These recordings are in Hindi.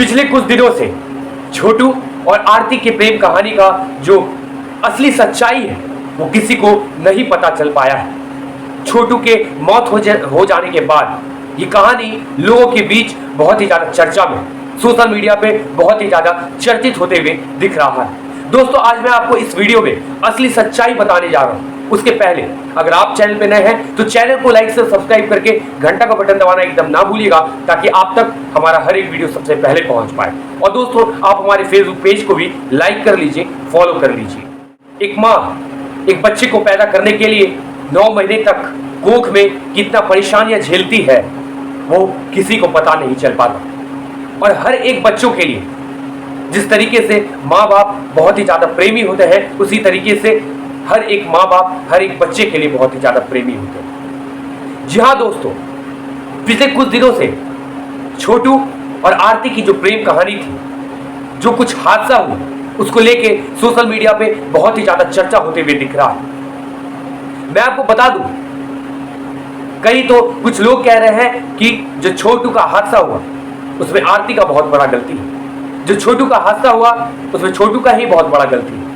पिछले कुछ दिनों से छोटू और आरती के प्रेम कहानी का जो असली सच्चाई है वो किसी को नहीं पता चल पाया है। छोटू के मौत हो जाने के बाद ये कहानी लोगों के बीच बहुत ही ज्यादा चर्चा में, सोशल मीडिया पे बहुत ही ज्यादा चर्चित होते हुए दिख रहा है। दोस्तों, आज मैं आपको इस वीडियो में असली सच्चाई बताने जा रहा हूँ। उसके पहले अगर आप चैनल पे नए हैं तो चैनल को लाइक से सब्सक्राइब करके घंटा का बटन दबाना एकदम ना भूलिएगा, ताकि आप तक हमारा हर एक वीडियो सबसे पहले पहुंच पाए। और दोस्तों, आप हमारे फेसबुक पेज को भी लाइक कर लीजिए, फॉलो कर लीजिए। एक माँ एक बच्चे को पैदा करने के लिए 9 महीने तक कोख में कितना परेशानियां झेलती है वो किसी को पता नहीं चल पाता। और हर एक बच्चों के लिए जिस तरीके से माँ बाप बहुत ही ज्यादा प्रेमी होते हैं, उसी तरीके से हर एक माँ बाप हर एक बच्चे के लिए बहुत ही ज्यादा प्रेमी होते हैं। जी हाँ दोस्तों, पिछले कुछ दिनों से छोटू और आरती की जो प्रेम कहानी थी, जो कुछ हादसा हुआ, उसको लेके सोशल मीडिया पे बहुत ही ज्यादा चर्चा होते हुए दिख रहा है। मैं आपको बता दूं, कई तो कुछ लोग कह रहे हैं कि जो छोटू का हादसा हुआ उसमें आरती का बहुत बड़ा गलती है। जो छोटू का हादसा हुआ उसमें छोटू का ही बहुत बड़ा गलती है।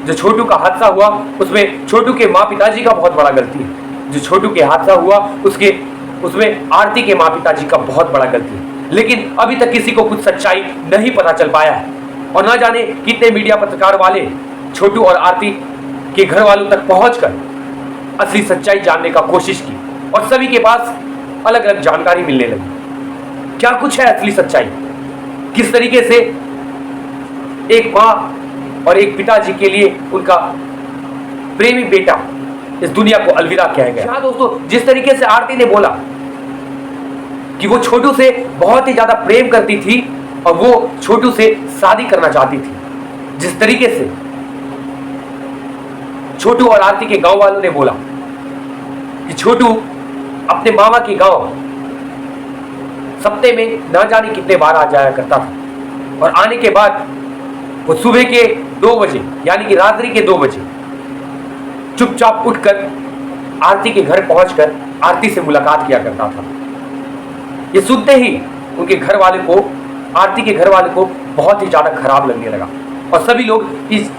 जो छोटू का हादसा हुआ उसमें छोटू के माँ पिताजी का बहुत बड़ा गलती है। जो छोटू के हादसा हुआ उसमें आरती के माँ पिताजी का बहुत बड़ा गलती है। लेकिन अभी तक किसी को कुछ सच्चाई नहीं पता चल पाया है। और ना जाने कितने मीडिया पत्रकार वाले छोटू और आरती के घर वालों तक पहुंचकर असली सच्चाई जानने का कोशिश की, और सभी के पास अलग अलग जानकारी मिलने लगी। क्या कुछ है असली सच्चाई, किस तरीके से एक माँ और एक पिताजी के लिए उनका प्रेमी बेटा इस दुनिया को अलविदा कह गया। हाँ दोस्तों, जिस तरीके से आरती ने बोला कि वो छोटू से बहुत ही ज्यादा प्रेम करती थी और वो छोटू से शादी करना चाहती थी, जिस तरीके से छोटू और आरती के गांव वालों ने बोला कि छोटू अपने मामा के गांव सप्ते में ना जाने कितने बार आ जाया करता था, और आने के बाद वो सुबह के 2 बजे यानी कि रात्रि के 2 बजे चुपचाप उठकर आरती के घर पहुंचकर आरती से मुलाकात किया करता था। ये सुनते ही उनके घर वाले को, आरती के घर वाले को बहुत ही ज्यादा खराब लगने लगा, और सभी लोग इस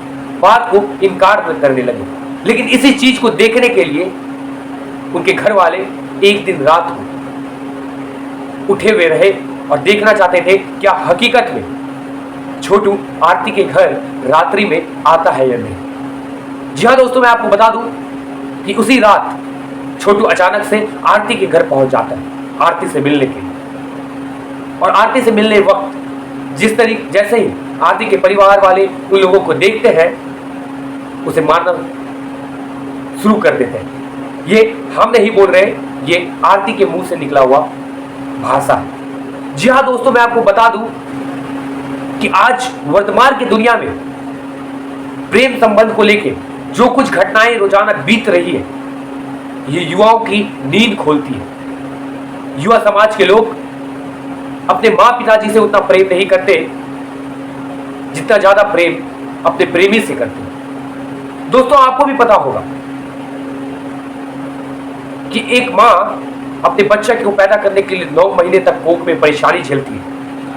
बात को इनकार करने लगे। लेकिन इसी चीज को देखने के लिए उनके घर वाले एक दिन रात को उठे हुए रहे और देखना चाहते थे क्या हकीकत में छोटू आरती के घर रात्रि में आता है या नहीं। जी हाँ दोस्तों, मैं आपको बता दूं कि उसी रात छोटू अचानक से आरती के घर पहुंच जाता है आरती से मिलने के लिए। और आरती से मिलने वक्त जैसे ही आरती के परिवार वाले उन लोगों को देखते हैं, उसे मारना शुरू कर देते हैं। ये हम नहीं बोल रहे, ये आरती के मुंह से निकला हुआ भाषा है। जी हाँ दोस्तों, मैं आपको बता दूं कि आज वर्तमान की दुनिया में प्रेम संबंध को लेकर जो कुछ घटनाएं रोजाना बीत रही है, ये युवाओं की नींद खोलती है। युवा समाज के लोग अपने माँ पिताजी से उतना प्रेम नहीं करते जितना ज्यादा प्रेम अपने प्रेमी से करते हैं। दोस्तों, आपको भी पता होगा कि एक माँ अपने बच्चे को पैदा करने के लिए 9 महीने तक कोख में परेशानी झेलती है।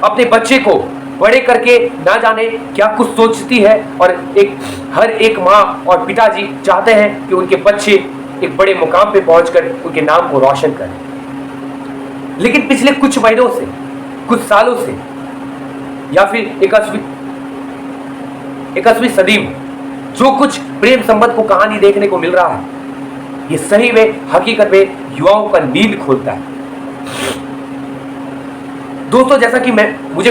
अपने बच्चे को बड़े करके ना जाने क्या कुछ सोचती है, और हर एक माँ और पिताजी चाहते हैं कि उनके बच्चे एक बड़े मुकाम पे पहुंचकर उनके नाम को रोशन करें। लेकिन पिछले कुछ महीनों से, कुछ सालों से, या फिर 21वीं सदी में जो कुछ प्रेम संबंध को कहानी देखने को मिल रहा है, ये सही में हकीकत में युवाओं का नींद खोलता है। दोस्तों, जैसा कि मुझे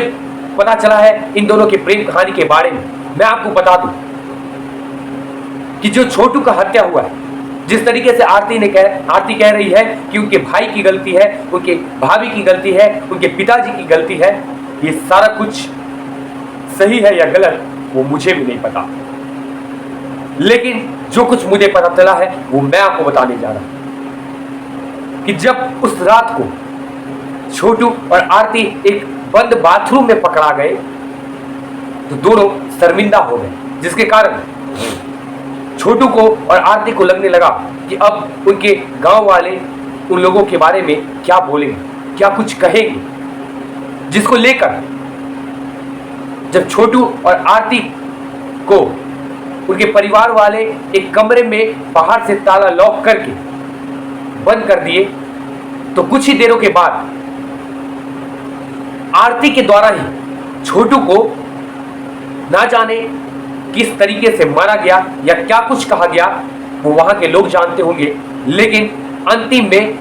पता चला है इन दोनों के प्रेम कहानी के बारे में, मैं आपको बता दूं कि जो छोटू का हत्या हुआ है, जिस तरीके से आरती कह रही है कि उनके भाई की गलती है, उनके भाभी की गलती है, उनके पिताजी की गलती है, ये सारा कुछ सही है या गलत वो मुझे भी नहीं पता। लेकिन जो कुछ मुझे पता चला है वो मैं आपको बताने जा रहा हूं कि जब उस रात को छोटू और आरती एक बंद बाथरूम में पकड़ा गए तो दोनों शर्मिंदा हो गए, जिसके कारण छोटू को और आरती को लगने लगा कि अब उनके गांव वाले उन लोगों के बारे में क्या बोलेंगे, क्या कुछ कहेंगे, जिसको लेकर जब छोटू और आरती को उनके परिवार वाले एक कमरे में बाहर से ताला लॉक करके बंद कर दिए, तो कुछ ही देरों के बाद आरती के द्वारा ही छोटू को ना जाने किस तरीके से मारा गया या क्या कुछ कहा गया, वो वहां के लोग जानते होंगे। लेकिन अंतिम में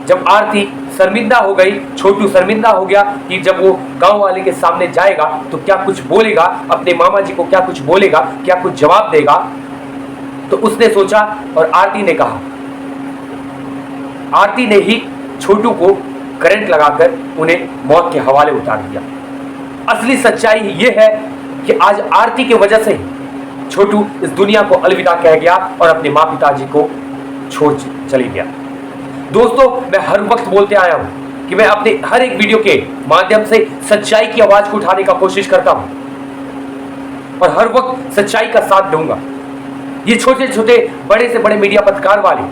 जब आरती शर्मिंदा हो गई, छोटू शर्मिंदा हो गया कि जब वो गांव वाले के सामने जाएगा तो क्या कुछ बोलेगा, अपने मामा जी को क्या कुछ बोलेगा, क्या कुछ जवाब देगा, तो उसने सोचा और आरती ने कहा, आरती ने ही छोटू को करंट लगाकर उन्हें मौत के हवाले उतार दिया। असली सच्चाई ये है कि आज आरती की वजह से ही छोटू इस दुनिया को अलविदा कह गया और अपने माँ पिताजी को छोड़ चली गया। दोस्तों, मैं हर वक्त बोलते आया हूं कि मैं अपने हर एक वीडियो के माध्यम से सच्चाई की आवाज को उठाने का कोशिश करता हूं और हर वक्त सच्चाई का साथ दूंगा। ये छोटे छोटे बड़े से बड़े मीडिया पत्रकार वाले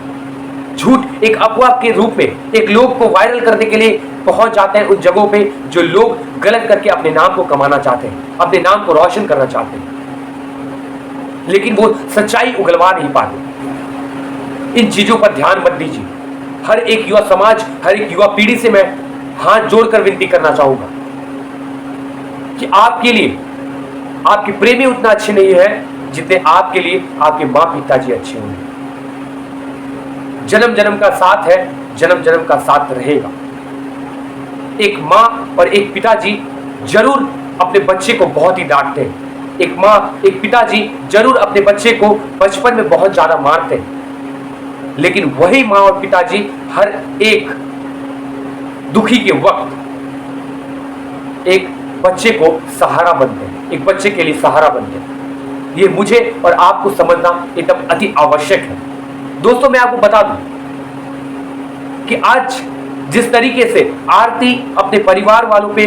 झूठ एक अफवाह के रूप में एक लोग को वायरल करने के लिए पहुंच जाते हैं उन जगहों पे जो लोग गलत करके अपने नाम को कमाना चाहते हैं, अपने नाम को रोशन करना चाहते हैं, लेकिन वो सच्चाई उगलवा नहीं पाते। इन चीजों पर ध्यान मत दीजिए। हर एक युवा समाज, हर एक युवा पीढ़ी से मैं हाथ जोड़कर विनती करना चाहूंगा कि आपके लिए आपके प्रेमी उतना अच्छे नहीं है जितने आपके लिए आपके माँ पिताजी अच्छे होंगे। जन्म जन्म का साथ है, जन्म जन्म का साथ रहेगा। एक माँ और एक पिताजी जरूर अपने बच्चे को बहुत ही डांटते हैं। एक माँ एक पिताजी जरूर अपने बच्चे को बचपन में बहुत ज्यादा मारते हैं, लेकिन वही माँ और पिताजी हर एक दुखी के वक्त एक बच्चे को सहारा बनते हैं, एक बच्चे के लिए सहारा बनते हैं। ये मुझे और आपको समझना एकदम अति आवश्यक है। दोस्तों, मैं आपको बता दूं कि आज जिस तरीके से आरती अपने परिवार वालों पे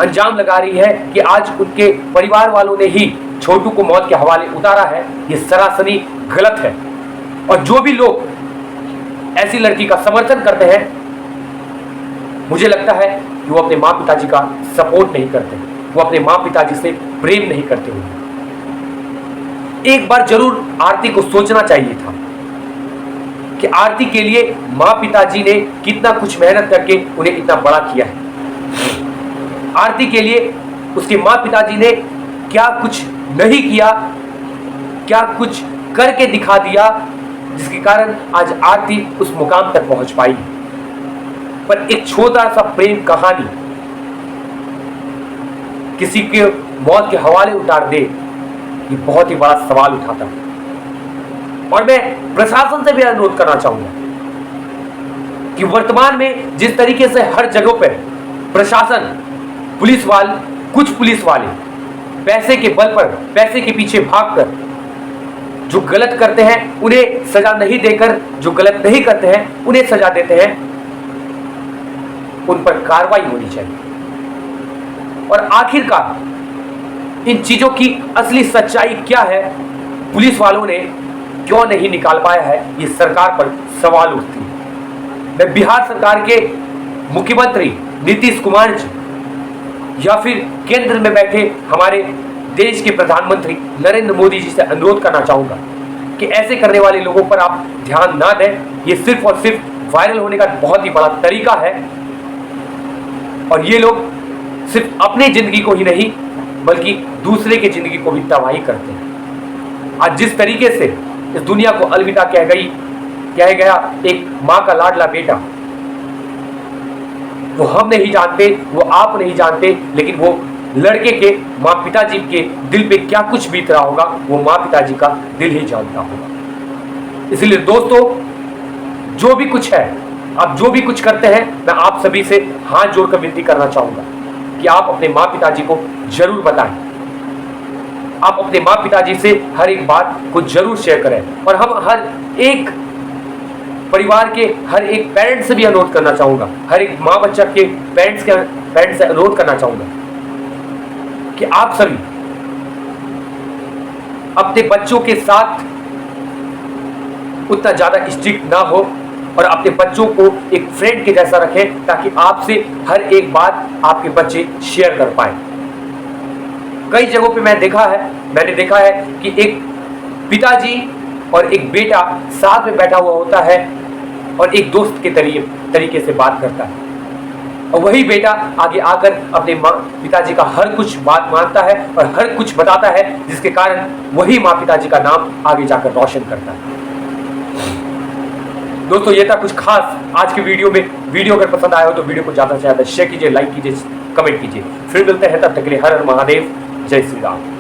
अंजाम लगा रही है कि आज उनके परिवार वालों ने ही छोटू को मौत के हवाले उतारा है, ये सरासरी गलत है। और जो भी लोग ऐसी लड़की का समर्थन करते हैं, मुझे लगता है कि वो अपने माँ पिताजी का सपोर्ट नहीं करते, वो अपने माँ पिताजी से प्रेम नहीं करते होंगे। एक बार जरूर आरती को सोचना चाहिए था कि आरती के लिए माँ पिताजी ने कितना कुछ मेहनत करके उन्हें इतना बड़ा किया है। आरती के लिए उसके माँ पिताजी ने क्या कुछ नहीं किया, क्या कुछ करके दिखा दिया, जिसके कारण आज आरती उस मुकाम तक पहुंच पाई। पर एक छोटा सा प्रेम कहानी किसी के मौत के हवाले उतार दे, ये बहुत ही बड़ा सवाल उठाता है। और मैं प्रशासन से भी अनुरोध करना चाहूंगा कि वर्तमान में जिस तरीके से हर जगह पर प्रशासन, पुलिस वाले, कुछ पुलिस वाले पैसे के बल पर, पैसे के पीछे भागकर जो गलत करते हैं उन्हें सजा नहीं देकर जो गलत नहीं करते हैं उन्हें सजा देते हैं, उन पर कार्रवाई होनी चाहिए। और आखिरकार इन चीजों की असली सच्चाई क्या है, पुलिस वालों ने क्यों नहीं निकाल पाया है, ये सरकार पर सवाल उठती है। मैं बिहार सरकार के मुख्यमंत्री नीतीश कुमार जी या फिर केंद्र में बैठे हमारे देश के प्रधानमंत्री नरेंद्र मोदी जी से अनुरोध करना चाहूंगा कि ऐसे करने वाले लोगों पर आप ध्यान ना दें। ये सिर्फ और सिर्फ वायरल होने का बहुत ही बड़ा तरीका है और ये लोग सिर्फ अपनी जिंदगी को ही नहीं बल्कि दूसरे की जिंदगी को भी तबाही करते हैं। आज जिस तरीके से इस दुनिया को अलविदा कह गया एक माँ का लाडला बेटा, वो हम नहीं जानते, वो आप नहीं जानते, लेकिन वो लड़के के माँ पिताजी के दिल पे क्या कुछ बीत रहा होगा वो माँ पिताजी का दिल ही जानता होगा। इसलिए दोस्तों, जो भी कुछ है, आप जो भी कुछ करते हैं, मैं आप सभी से हाथ जोड़कर विनती करना चाहूंगा कि आप अपने माँ पिताजी को जरूर बताएं। आप अपने माँ पिताजी से हर एक बात को जरूर शेयर करें। और हम हर एक परिवार के हर एक पेरेंट्स से भी अनुरोध करना चाहूंगा, हर एक माँ बच्चा के पेरेंट्स से अनुरोध करना चाहूंगा कि आप सभी अपने बच्चों के साथ उतना ज्यादा स्ट्रिक्ट ना हो और अपने बच्चों को एक फ्रेंड के जैसा रखें ताकि आपसे हर एक बात आपके बच्चे शेयर कर पाए। कई जगहों पे मैंने देखा है कि एक पिताजी और एक बेटा साथ में बैठा हुआ होता है और एक दोस्त के तरीके से बात करता है, और वही बेटा आगे आकर अपने पिताजी का हर कुछ बात मानता है और हर कुछ बताता है, जिसके कारण वही माँ पिताजी का नाम आगे जाकर रोशन करता है। दोस्तों, ये था कुछ खास आज के वीडियो में। वीडियो अगर पसंद आया हो तो वीडियो को ज़्यादा से ज़्यादा शेयर कीजिए, लाइक कीजिए, कमेंट कीजिए। फिर मिलते हैं, तब तक के लिए हर हर महादेव, जय श्री राम।